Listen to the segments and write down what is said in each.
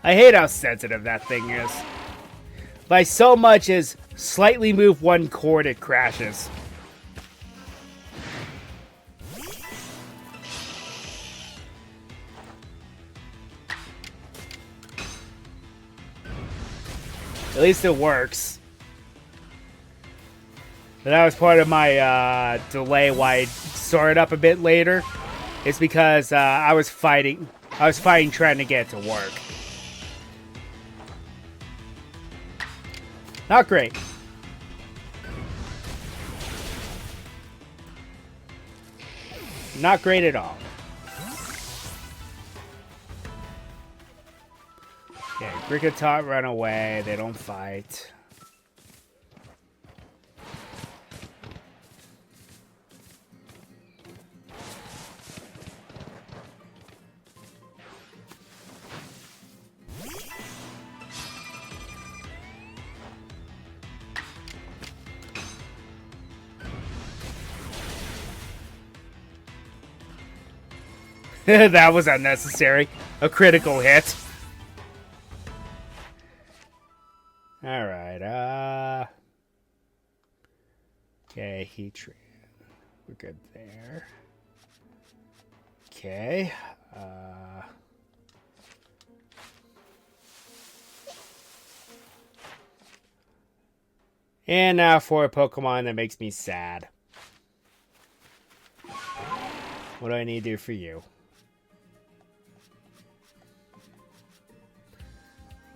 I hate how sensitive that thing is. By so much as slightly move one chord, it crashes. At least it works. But that was part of my delay why I started up a bit later. It's because I was fighting trying to get it to work. Not great. Not great at all. Okay, Bricketot run away. They don't fight. That was unnecessary. A critical hit. Alright, okay, Heatran. We're good there. Okay, and now for a Pokemon that makes me sad. What do I need to do for you?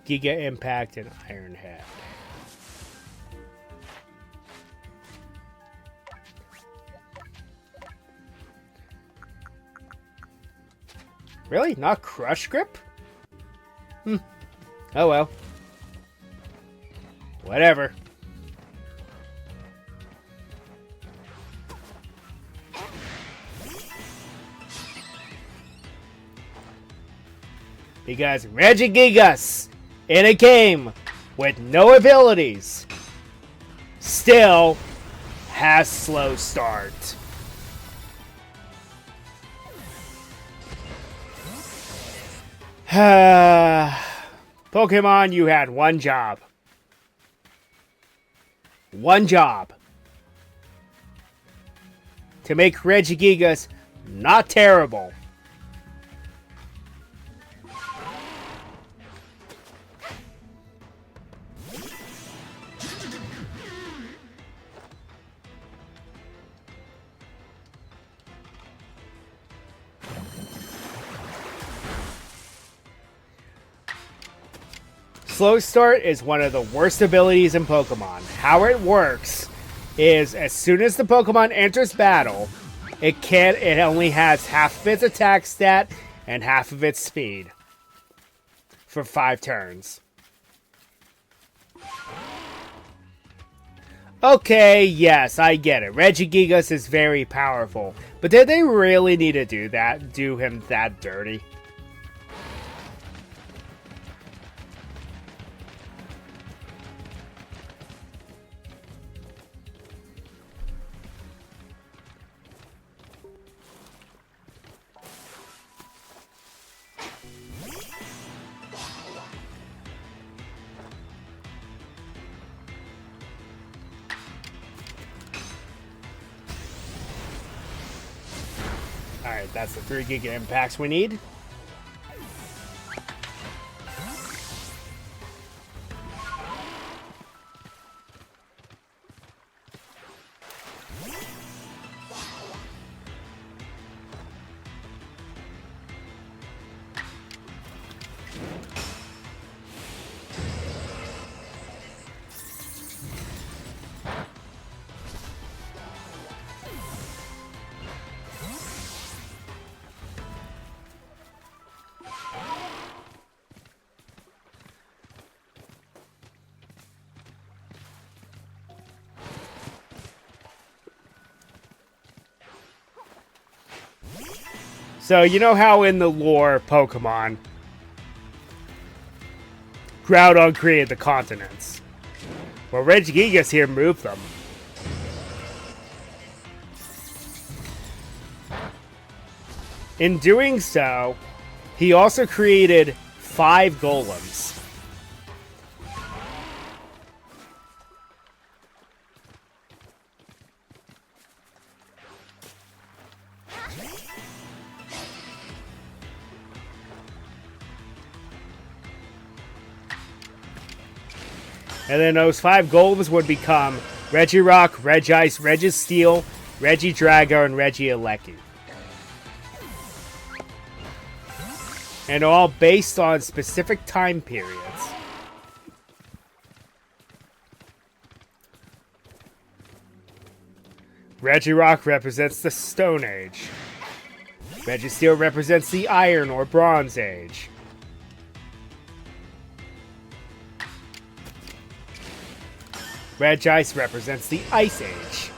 Giga Impact and Iron Head. Really? Not Crush Grip? Oh well. Whatever. Because Regigigas in a game with no abilities still has slow start. Pokemon, you had one job. One job. To make Regigigas not terrible. Slow Start is one of the worst abilities in Pokemon. How it works is as soon as the Pokemon enters battle, it only has half of its attack stat and half of its speed for 5 turns. Okay, yes, I get it. Regigigas is very powerful, but did they really need to do that? Do him that dirty? Alright, that's the 3 Giga Impacts we need. So, you know how in the lore Pokemon, Groudon created the continents? Well, Regigigas here moved them. In doing so, he also created 5 golems. And then those 5 golems would become Regirock, Regice, Registeel, Regidrago, and Regieleki. And all based on specific time periods. Regirock represents the Stone Age. Registeel represents the Iron or Bronze Age. Regice represents the Ice Age.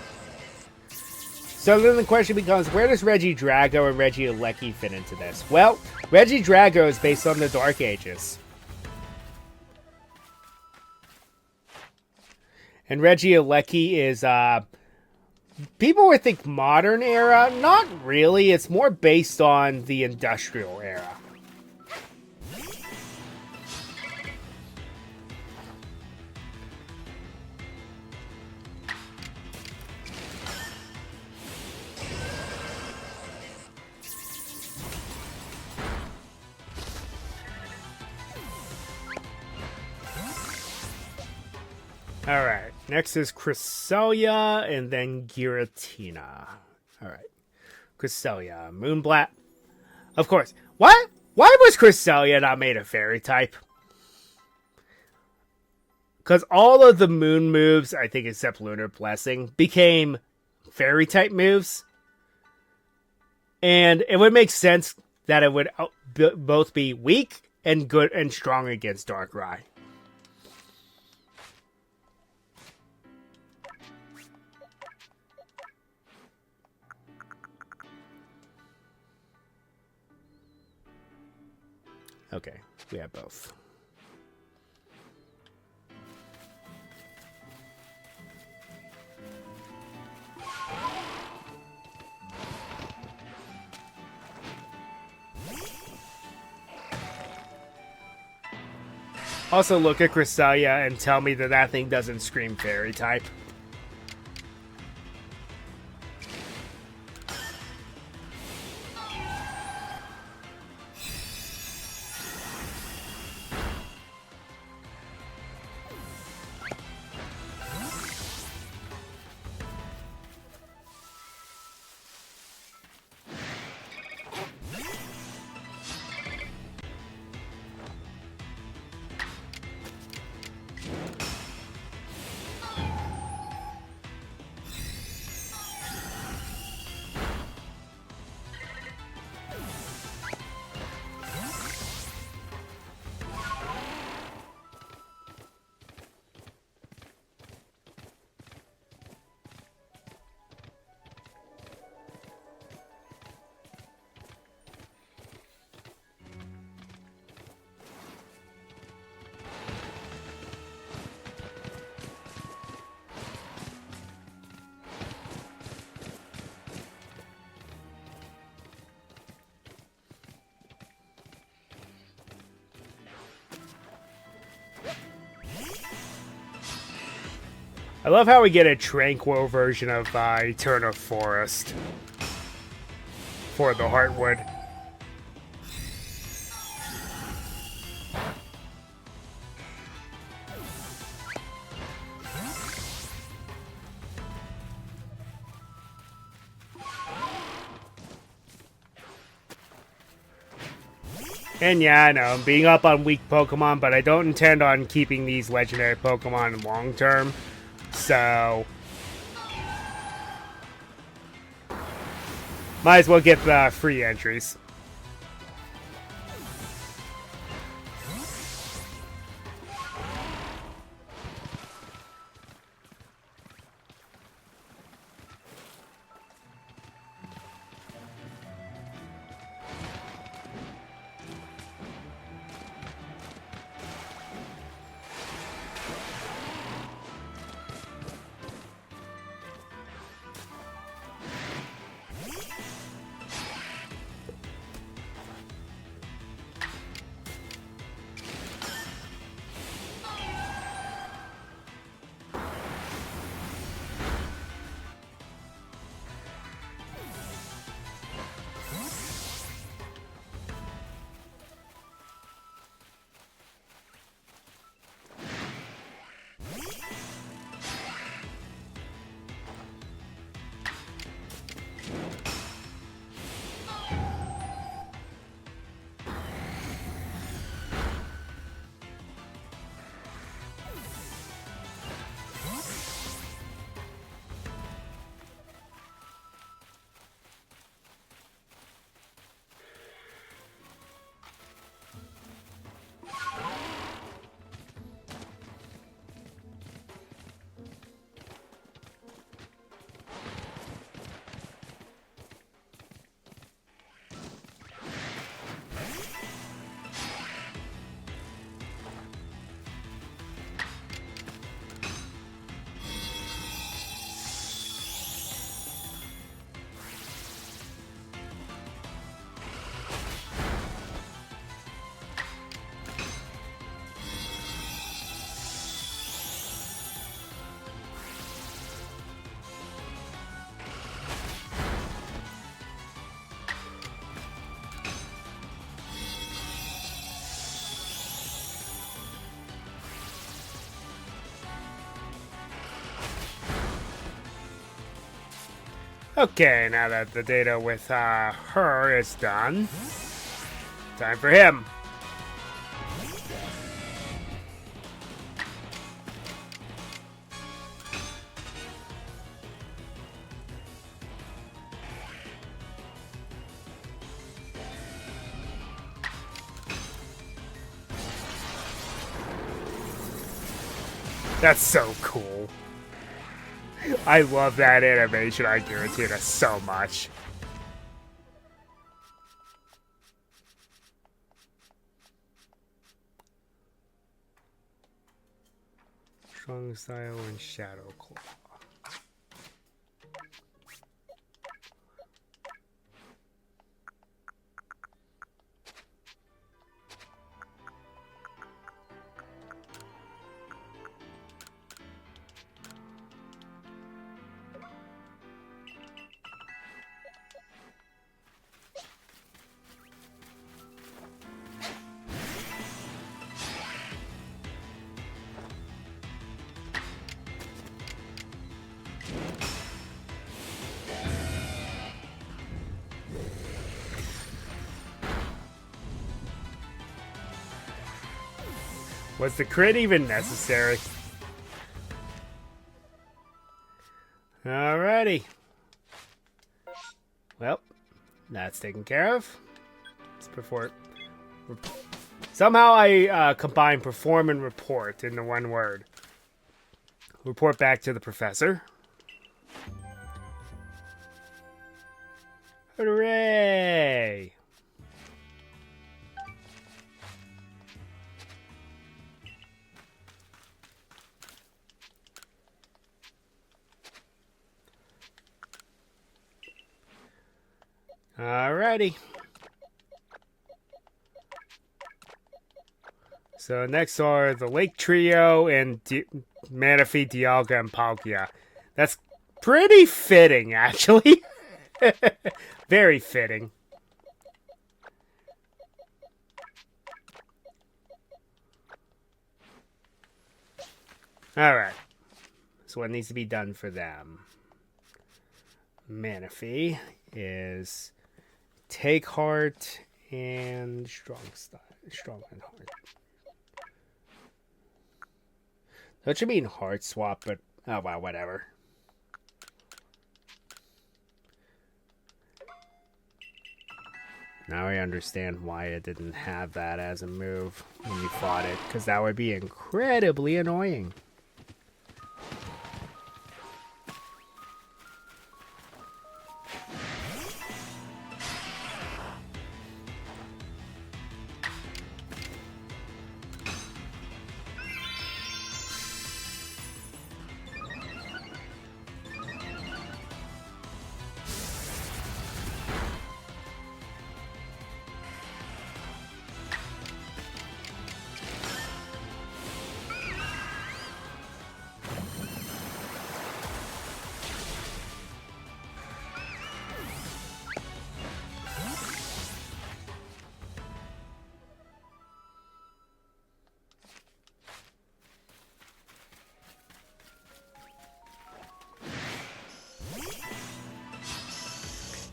So then the question becomes, where does Regidrago and Regieleki fit into this? Well, Regidrago is based on the Dark Ages. And Regieleki is, people would think modern era. Not really. It's more based on the industrial era. Alright, next is Cresselia and then Giratina. Alright, Cresselia, Moonblat. Of course, why was Cresselia not made a fairy type? Because all of the moon moves, I think except Lunar Blessing, became fairy type moves. And it would make sense that it would both be weak and good and strong against Darkrai. Okay, we have both. Also look at Cresselia and tell me that that thing doesn't scream fairy type. I love how we get a Tranquil version of Eternal Forest for the Heartwood. And yeah, I know, I'm being up on weak Pokemon, but I don't intend on keeping these legendary Pokemon long term. So might as well get the free entries. Okay, now that the data with her is done, time for him. That's so cool. I love that animation on Giratina so much. Strong Style and Shadow Claw. Was the crit even necessary? Alrighty. Well, that's taken care of. Let's perform. Somehow I combine perform and report into one word. Report back to the professor. Hooray! Alrighty. So next are the Lake Trio and Manaphy, Dialga, and Palkia. That's pretty fitting, actually. Very fitting. Alright. So what needs to be done for them? Manaphy is take heart and strong and heart. That should mean heart swap, but oh well, whatever. Now I understand why it didn't have that as a move when you fought it, because that would be incredibly annoying.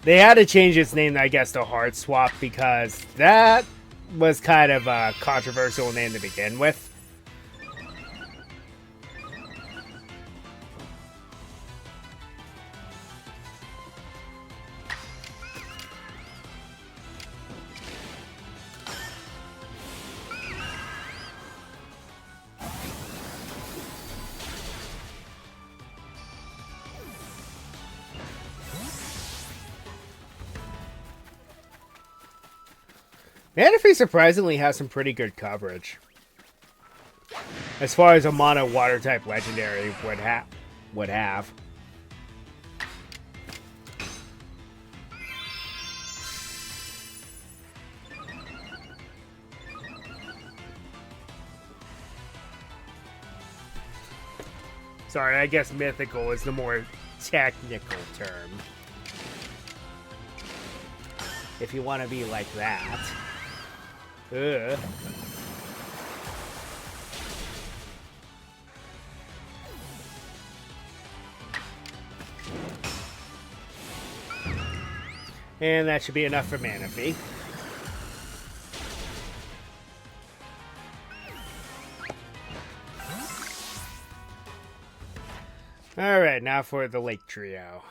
They had to change its name, I guess, to Heart Swap because that was kind of a controversial name to begin with. Manaphy surprisingly has some pretty good coverage. As far as a mono water type legendary would have. Sorry, I guess mythical is the more technical term. If you want to be like that. Ugh. And that should be enough for Mana Fee. Alright, now for the Lake Trio.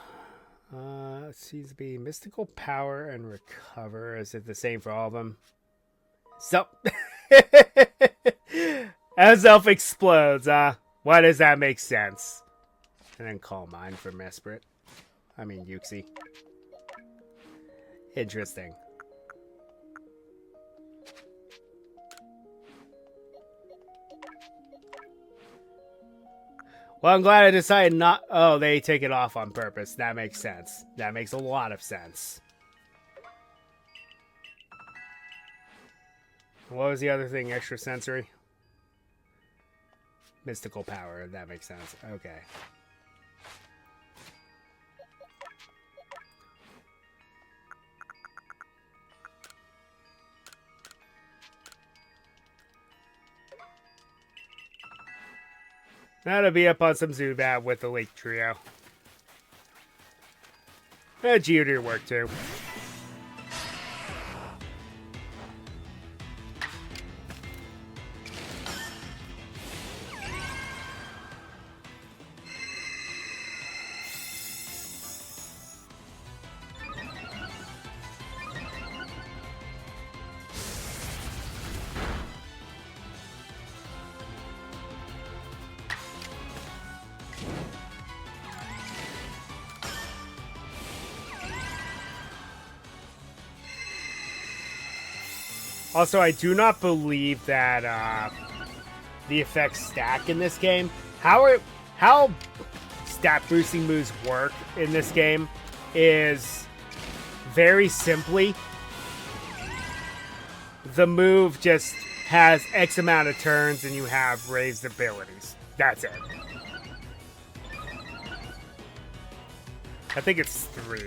It seems to be Mystical Power and Recover. Is it the same for all of them? So, as Elf explodes, why does that make sense? And then Calm Mind for Mesprit. I mean, Yuxi. Interesting. Well, I'm glad I decided not... Oh, they take it off on purpose. That makes sense. That makes a lot of sense. What was the other thing? Extrasensory? Mystical Power. That makes sense. Okay. That'll be up on some Zubat with the Lake Trio. Geodude work too. Also, I do not believe that the effects stack in this game. How stat boosting moves work in this game is very simply the move just has X amount of turns and you have raised abilities. That's it. I think it's 3,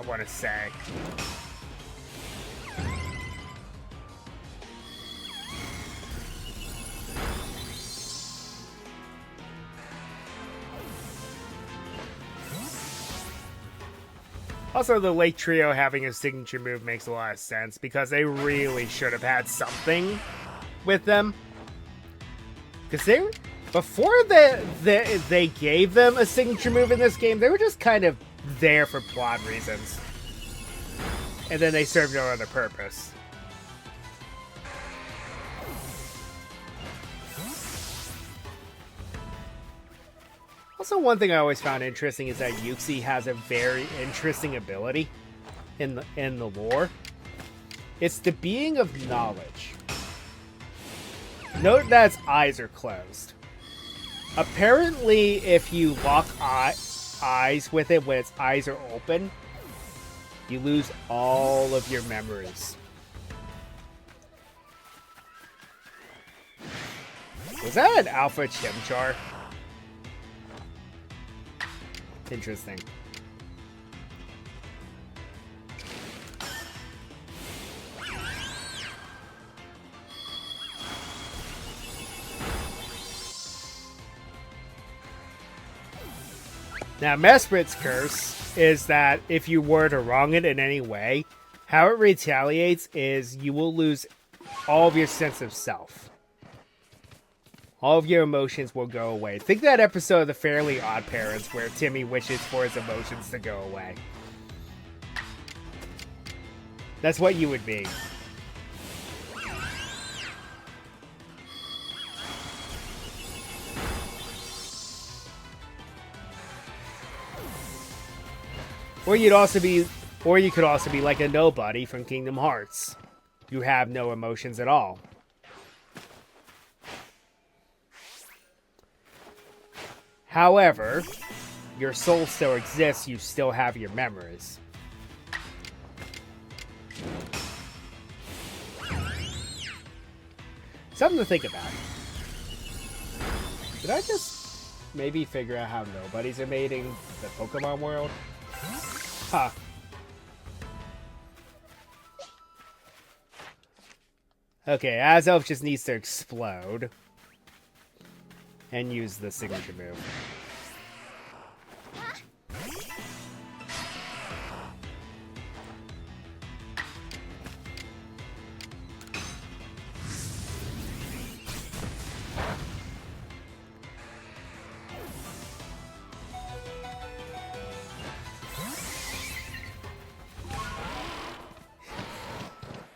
I want to say. Also, the Lake Trio having a signature move makes a lot of sense because they really should have had something with them. Because before they gave them a signature move in this game, they were just kind of there for plot reasons. And then they served no other purpose. Also, one thing I always found interesting is that Yuxi has a very interesting ability in the lore. It's the Being of Knowledge. Note that its eyes are closed. Apparently, if you lock eyes with it when its eyes are open, you lose all of your memories. Was that an Alpha Chimchar? Interesting. Now, Mesprit's curse is that if you were to wrong it in any way, how it retaliates is you will lose all of your sense of self. All of your emotions will go away. Think that episode of The Fairly Odd Parents where Timmy wishes for his emotions to go away. That's what you would be. Or you could also be like a nobody from Kingdom Hearts. You have no emotions at all. However, your soul still exists, you still have your memories. Something to think about. Did I just maybe figure out how nobodies are made in the Pokemon world? Huh. Okay, Azelf just needs to explode. And use the signature move.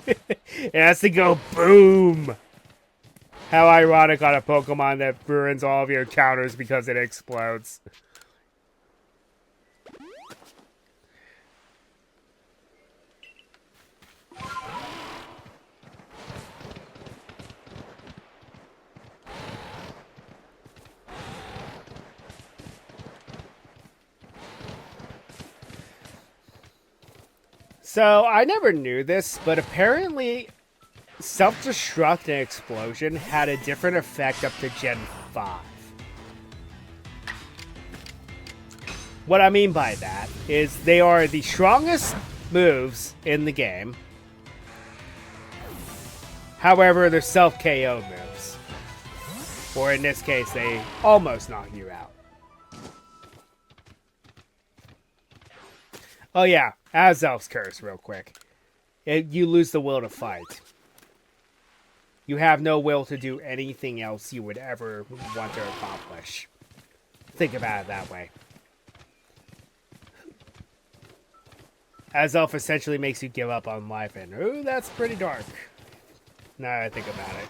It has to go boom. How ironic on a Pokemon that ruins all of your counters because it explodes. So, I never knew this, but apparently Self-Destruct and Explosion had a different effect up to Gen 5. What I mean by that is they are the strongest moves in the game. However, they're self-KO moves. Or in this case, they almost knock you out. Oh yeah, Azelf's Curse real quick. You lose the will to fight. You have no will to do anything else you would ever want to accomplish. Think about it that way. Azelf essentially makes you give up on life, and ooh, that's pretty dark. Now that I think about it.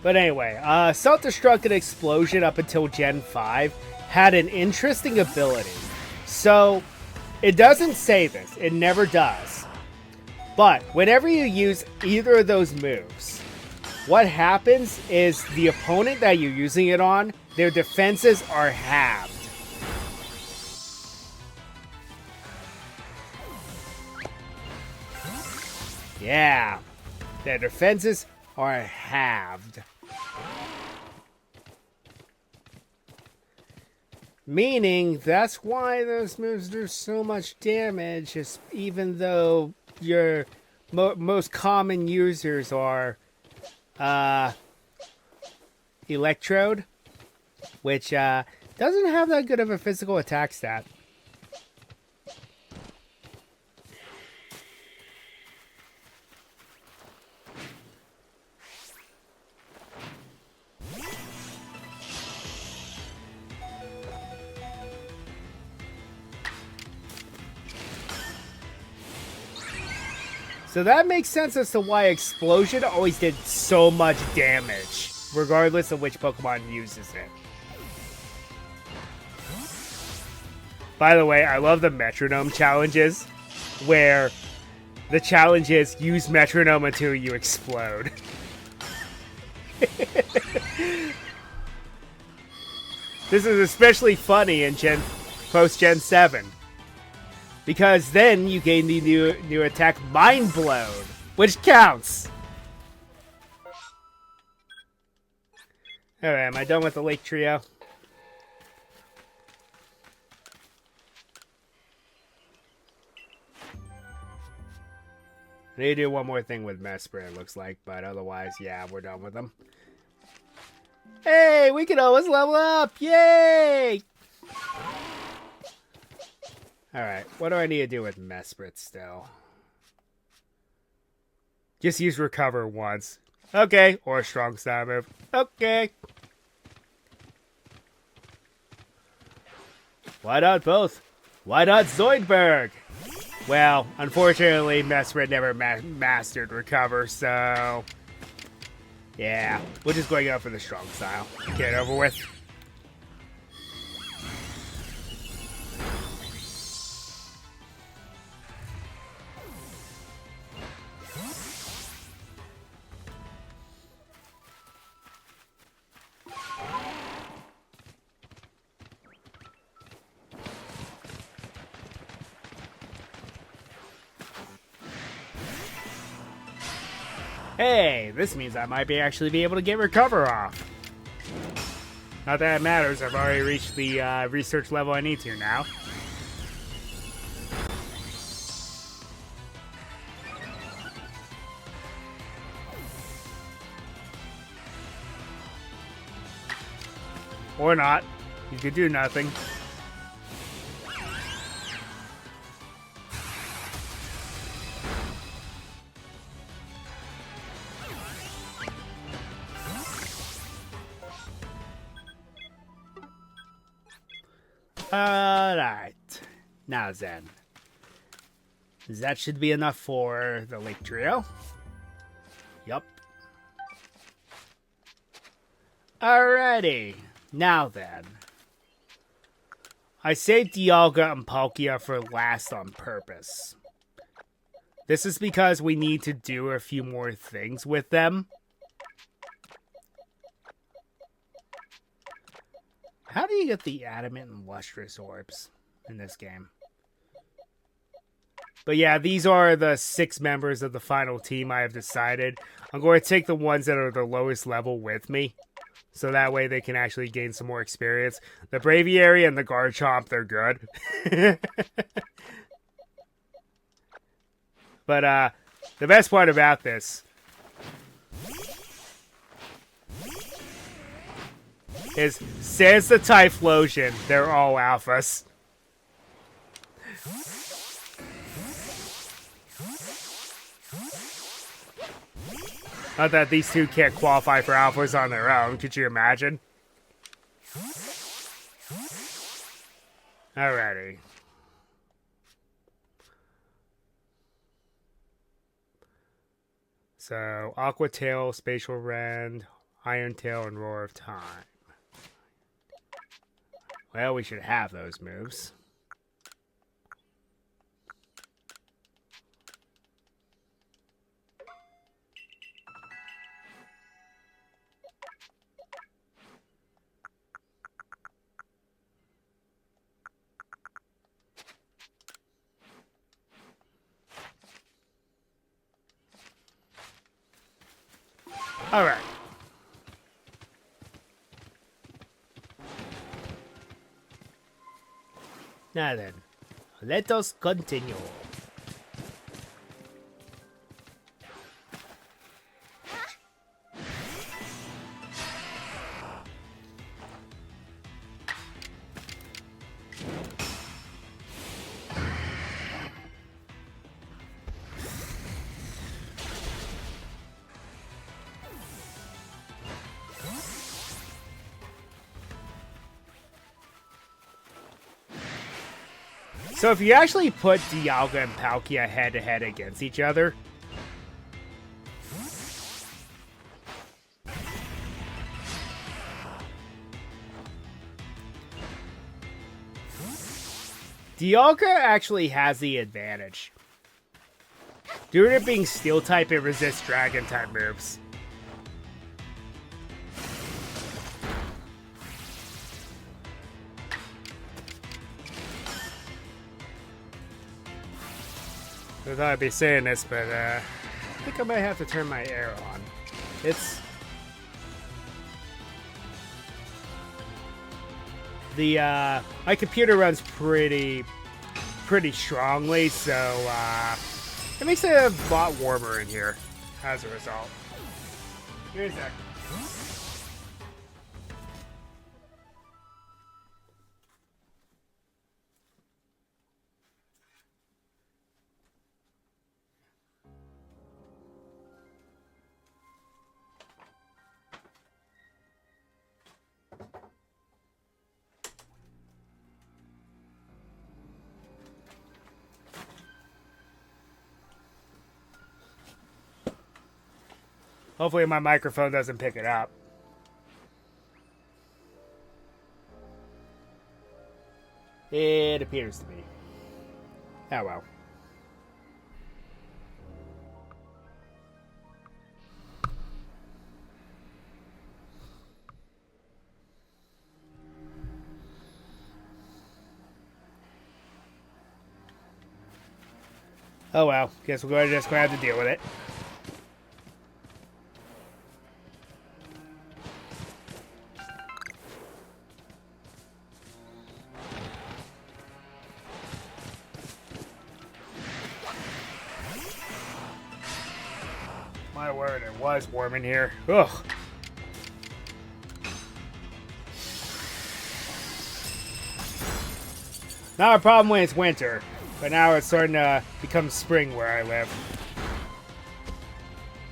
But anyway, Self-Destruct and Explosion up until Gen 5 had an interesting ability. So, it doesn't say this. It never does. But, whenever you use either of those moves, what happens is the opponent that you're using it on, their defenses are halved. Yeah. Their defenses are halved. Meaning, that's why those moves do so much damage, even though your most common users are Electrode, which doesn't have that good of a physical attack stat. So that makes sense as to why Explosion always did so much damage, regardless of which Pokemon uses it. By the way, I love the Metronome challenges, where the challenge is use Metronome until you explode. This is especially funny in post-Gen 7. Because then you gain the new attack, Mind Blown, which counts. Alright, am I done with the Lake Trio? I need to do one more thing with Mesprit, it looks like, but otherwise, yeah, we're done with them. Hey, we can always level up! Yay! Alright, what do I need to do with Mesprit still? Just use Recover once. Okay, or a strong style move. Okay. Why not both? Why not Zoidberg? Well, unfortunately, Mesprit never mastered Recover, so... yeah, we're just going up for the strong style. Get it over with. Hey, this means I might actually be able to get Recover off. Not that it matters, I've already reached the research level I need to now. Or not. You could do nothing. Alright. Now then. That should be enough for the Lake Trio. Yup. Alrighty. Now then. I saved Dialga and Palkia for last on purpose. This is because we need to do a few more things with them. How do you get the adamant and lustrous orbs in this game? But yeah, these are the 6 members of the final team I have decided. I'm going to take the ones that are the lowest level with me. So that way they can actually gain some more experience. The Braviary and the Garchomp, they're good. But the best part about this is, says the Typhlosion, they're all alphas. Not that these two can't qualify for alphas on their own, could you imagine? Alrighty. So, Aqua Tail, Spatial Rend, Iron Tail, and Roar of Time. Well, we should have those moves. All right. Now then, let us continue. So if you actually put Dialga and Palkia head-to-head against each other, Dialga actually has the advantage. Due to it being Steel-type, it resists Dragon-type moves. I thought I'd be saying this, but I think I might have to turn my air on. It's... my computer runs pretty strongly, so it makes it a lot warmer in here as a result. Here's that. Hopefully my microphone doesn't pick it up. It appears to be. Oh well. Oh well. Guess we're just going to have to deal with it. My word, it was warm in here. Ugh. Not a problem when it's winter, but now it's starting to become spring where I live.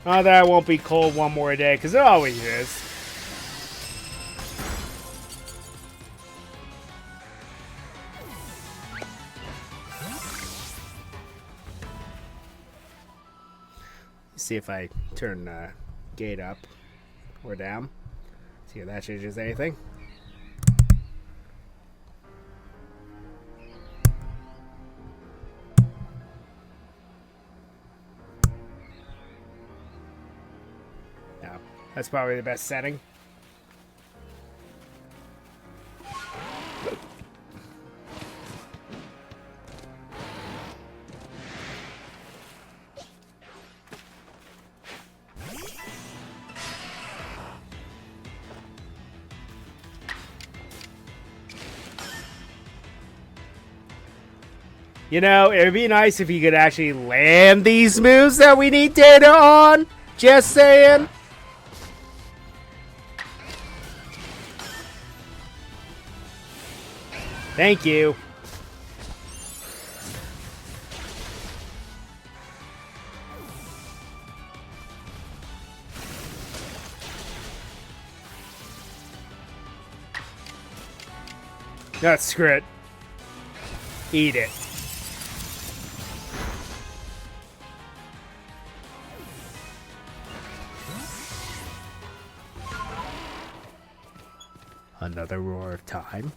Not that I won't be cold one more day, because it always is. See if I turn gate up or down. See if that changes anything. No, that's probably the best setting. You know, it would be nice if you could actually land these moves that we need data on. Just saying. Thank you. No, screw it. Eat it. Another roar of time.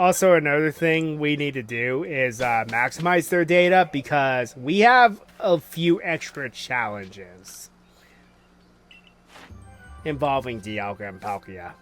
Also, another thing we need to do is maximize their data because we have a few extra challenges involving Dialga and Palkia.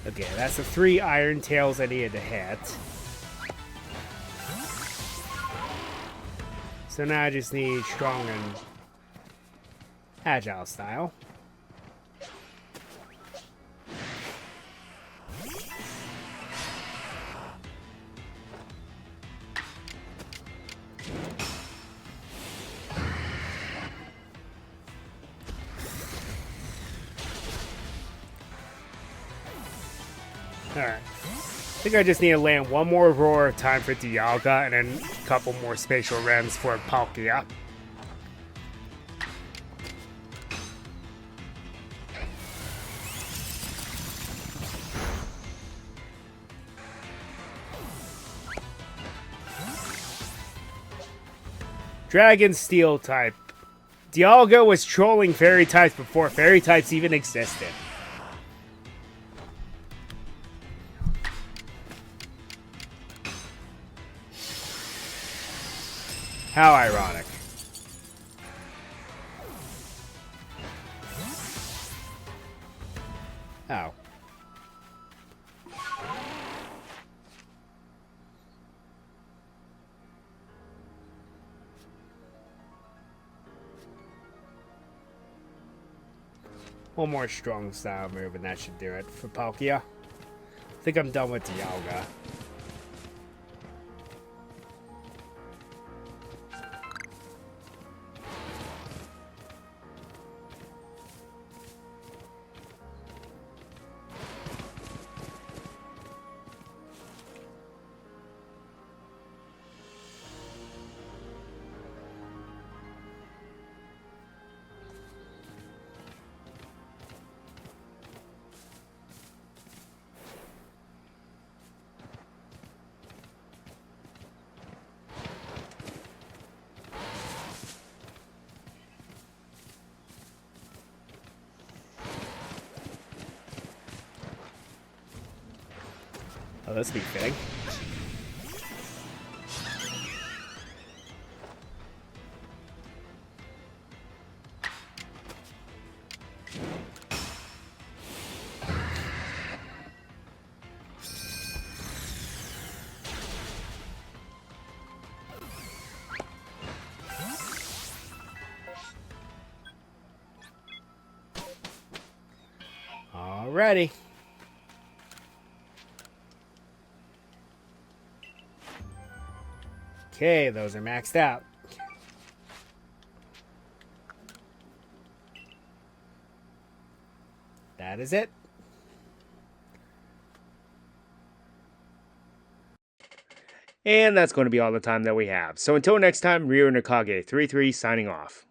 Okay, that's the 3 Iron Tails I needed to hit. So now I just need strong and agile style. Alright. I think I just need to land one more roar of time for Dialga and then a couple more spatial rems for Palkia. Dragon Steel type. Dialga was trolling fairy types before fairy types even existed. How ironic. Oh. One more strong style move and that should do it for Palkia. I think I'm done with Dialga. Oh, that's be fitting. ready. Okay, those are maxed out. That is it. And that's going to be all the time that we have. So until next time, Ryo Nakage 33 signing off.